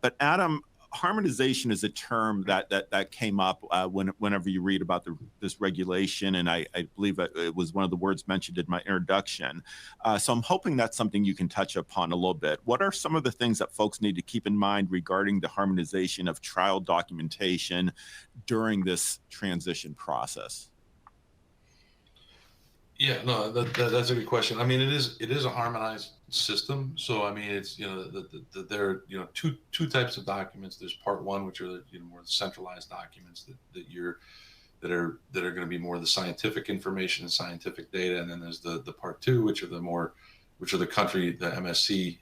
But Adam, harmonization is a term that came up whenever you read about this regulation, and I believe it was one of the words mentioned in my introduction. So I'm hoping that's something you can touch upon a little bit. What are some of the things that folks need to keep in mind regarding the harmonization of trial documentation during this transition process? Yeah, no, that's a good question. I mean, it is a harmonized system. So I mean, it's there are two types of documents. There's part one, which are the more centralized documents that are going to be more the scientific information and scientific data, and then there's the part two, which are the country, the MSC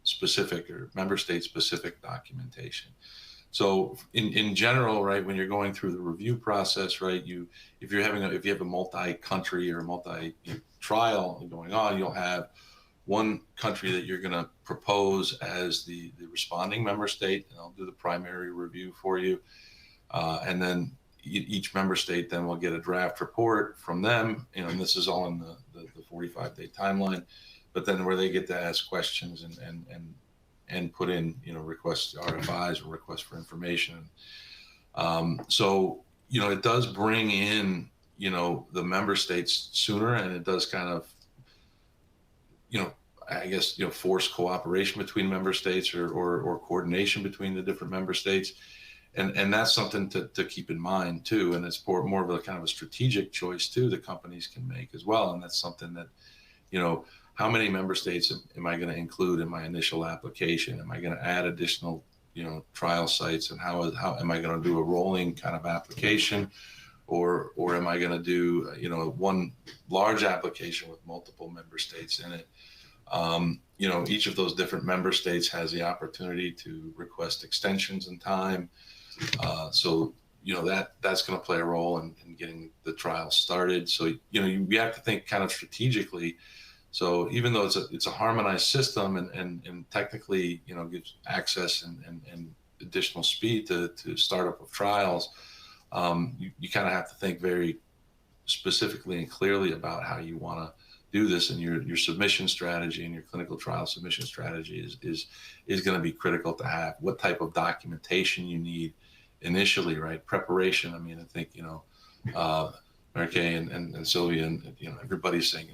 specific or member state specific documentation. So in general, right, when you're going through the review process, right, if you have a multi-country or multi-trial going on, you'll have one country that you're going to propose as the responding member state, and they'll do the primary review for you, and then each member state then will get a draft report from them, and this is all in the 45-day timeline, but then where they get to ask questions and put in, requests, RFIs, or requests for information. So, it does bring in, the member states sooner, and it does kind of, I guess, force cooperation between member states or coordination between the different member states. And that's something to keep in mind too. And it's more of a kind of a strategic choice too, the companies can make as well. And that's something that, how many member states am I going to include in my initial application? Am I going to add additional, trial sites? And how am I going to do a rolling kind of application, or am I going to do, one large application with multiple member states in it? Each of those different member states has the opportunity to request extensions in time. So that's going to play a role in getting the trial started. So we have to think kind of strategically. So even though it's a harmonized system and technically gives access and additional speed to startup of trials, you kind of have to think very specifically and clearly about how you want to do this, and your submission strategy and your clinical trial submission strategy is going to be critical to have. What type of documentation you need initially, right? Preparation. I mean, I think Marieke and Sylvia and everybody's saying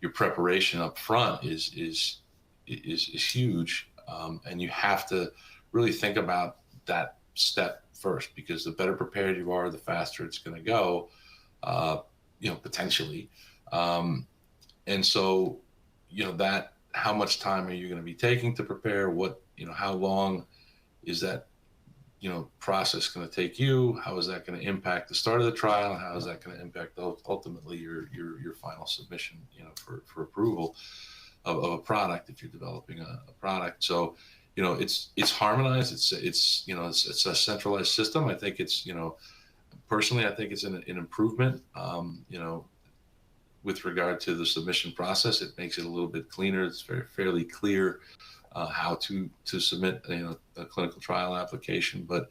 your preparation up front is huge, and you have to really think about that step first, because the better prepared you are, the faster it's going to go, potentially. And so, that how much time are you going to be taking to prepare? What, how long is that, process going to take you? How is that going to impact the start of the trial? How is that going to impact ultimately your final submission, for approval of a product if you're developing a product? So, it's harmonized. It's a centralized system. I think it's, personally, I think it's an improvement, with regard to the submission process. It makes it a little bit cleaner. It's fairly clear how to submit a clinical trial application, but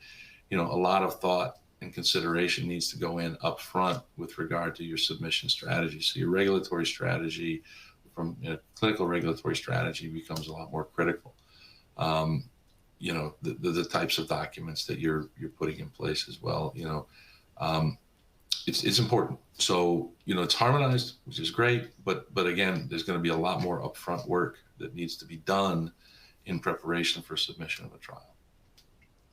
a lot of thought and consideration needs to go in up front with regard to your submission strategy. So your regulatory strategy from clinical regulatory strategy becomes a lot more critical. The types of documents that you're putting in place as well. It's important. So it's harmonized, which is great, but again, there's going to be a lot more upfront work that needs to be done in preparation for submission of a trial.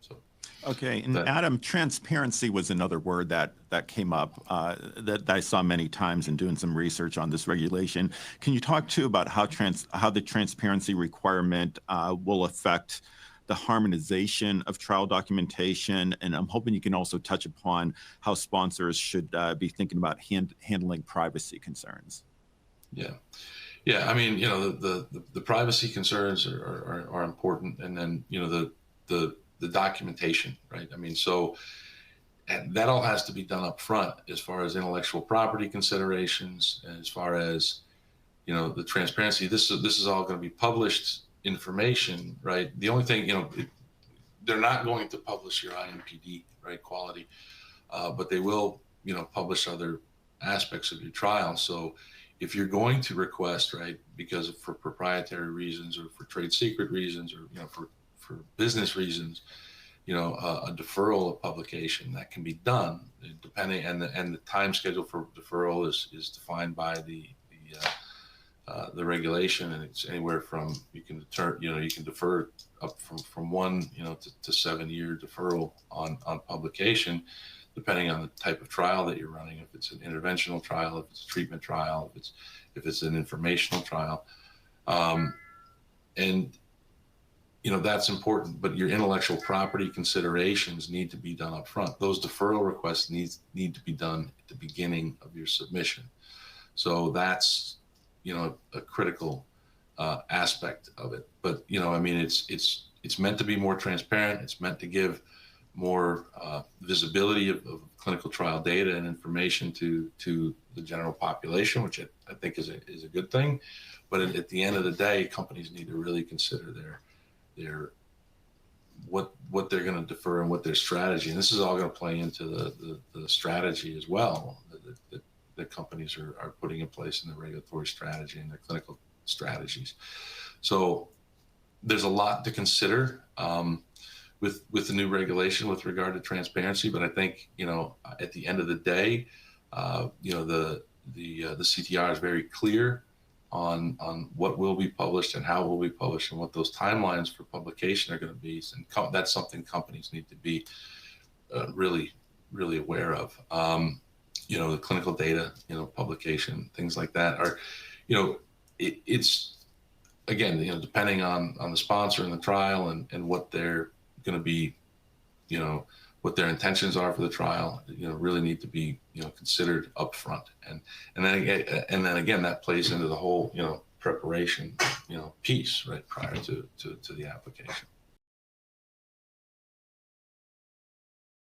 So, okay, and Adam, transparency was another word that came up that I saw many times in doing some research on this regulation. Can you talk too about how the transparency requirement will affect the harmonization of trial documentation? And I'm hoping you can also touch upon how sponsors should be thinking about handling privacy concerns. Yeah. I mean, the privacy concerns are important, and then the documentation, right? I mean, so that all has to be done up front as far as intellectual property considerations, and as far as the transparency. This is all going to be published information, right? The only thing, they're not going to publish your IMPD, right, quality, but they will, publish other aspects of your trial. So if you're going to request, right, because for proprietary reasons or for trade secret reasons, or, business reasons, a deferral of publication that can be done depending, and the time schedule for deferral is defined by the regulation, and it's anywhere from you can defer up from 1 to 7-year deferral on publication, depending on the type of trial that you're running. If it's an interventional trial, if it's a treatment trial, if it's an informational trial, and that's important. But your intellectual property considerations need to be done up front. Those deferral requests need to be done at the beginning of your submission. So that's a critical aspect of it. But it's meant to be more transparent. It's meant to give more visibility of clinical trial data and information to the general population, which I think is a good thing. But at the end of the day, companies need to really consider their what they're going to defer and what their strategy. And this is all going to play into the strategy as well that companies are putting in place in their regulatory strategy and their clinical strategies. So there's a lot to consider with the new regulation with regard to transparency. But I think at the end of the day, the CTR is very clear on what will be published and how it will be published and what those timelines for publication are going to be. And that's something companies need to be really, really aware of. The clinical data, publication, things like that are, it's again, depending on the sponsor and the trial and what they're going to be, what their intentions are for the trial, really need to be, considered upfront. And then again, that plays into the whole, preparation, piece right prior to the application.